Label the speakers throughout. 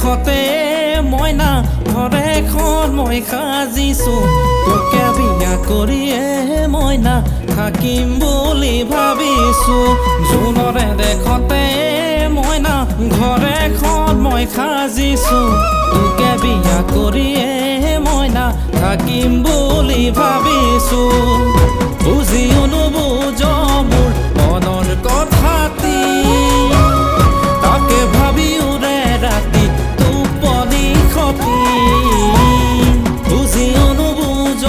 Speaker 1: দেখতে মইনা ঘৰ এখন মই সাজিছোঁ তোকে বিয়া কৰিয়ে মইনা থাকিম বুলি ভাবিছোঁ জোনৰে দেখতে মইনা ঘৰ এখন মই সাজিছোঁ তোকে বিয়া কৰিয়ে মইনা থাকিম বুলি ভাবিছোঁ বুজিও নুবুজ মোৰ মনৰ কথাটি তাকে ভাবিও ৰে ৰাতি টোপনি খতি বুজিও নুবুজ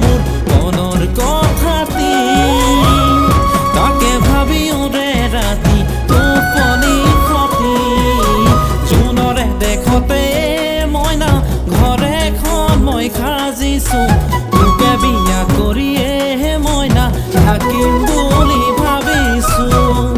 Speaker 1: মোৰ মনৰ কথাটি তাকে ভাবিও ৰে ৰাতি টোপনি খতি জোনৰে দেখতে মইনা ঘৰ এখন মই সাজিছোঁ তোকে বিয়া কৰিয়ে মইনা থাকিম বুলি ভাবিছোঁ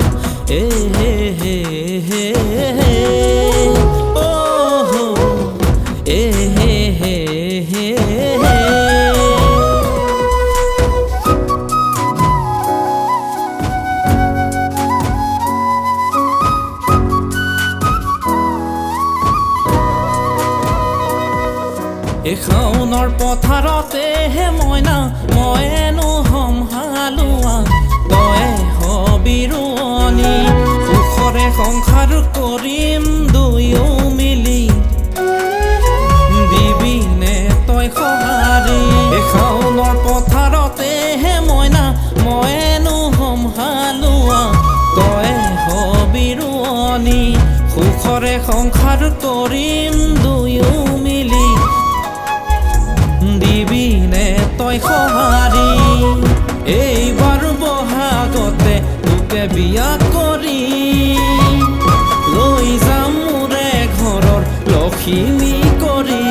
Speaker 1: শাওনৰ পথাৰতে মইনা মইনো হম হালোৱা তই হবি ৰোৱনী সুখৰে সংসাৰ কৰিম দুয়ো মিলি দিবিনে তই সঁহাৰি শাওনৰ পথাৰতে মইনা মইনো হম হালোৱা তই হবি ৰোৱনী সুখৰে সংসাৰ কৰিম দুয়ো মিলি দিবিনে তই সঁহাৰি এইবাৰ বহাগতে তোকে বিয়া কৰি লৈ যাম মোৰে ঘৰৰ লখিমী কৰি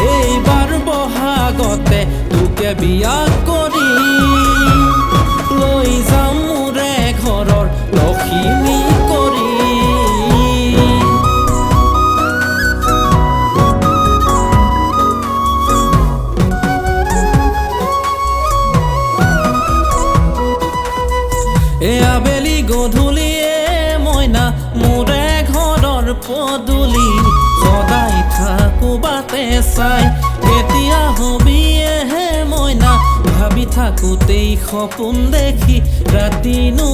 Speaker 1: এইবাৰ বহাগতে তোকে বিয়া কৰি লৈ যাম মোৰে ঘৰৰ লখিমী কৰি আবেলি গধূলিয়ে মইনা মোৰে ঘৰৰ পদূলি সদায় থাকো বাটে চাই কেতিয়া হবিয়েহে মইনা ভাবি থাকোতেই সপোন দেখি ৰাতিনো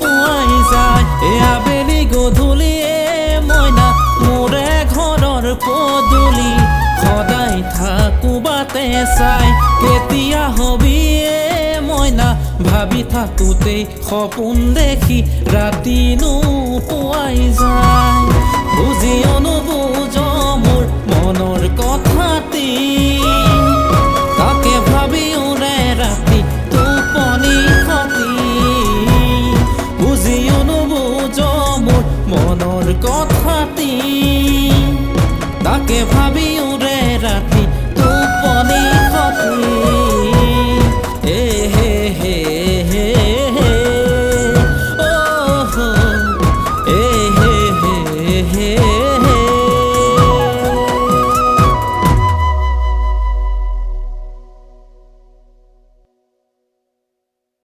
Speaker 1: পুৱাই যায় আবেলি গধূলিয়ে মইনা মোৰে ঘৰৰ পদূলি সদায় থাকো বাটে চাই কেতিয়া হবিয়ে মইনা ভাবি থাকোতেই সপোন দেখি ৰাতিনো পুৱাই যায় বুজিও নুবুজ মোৰ মনৰ কথা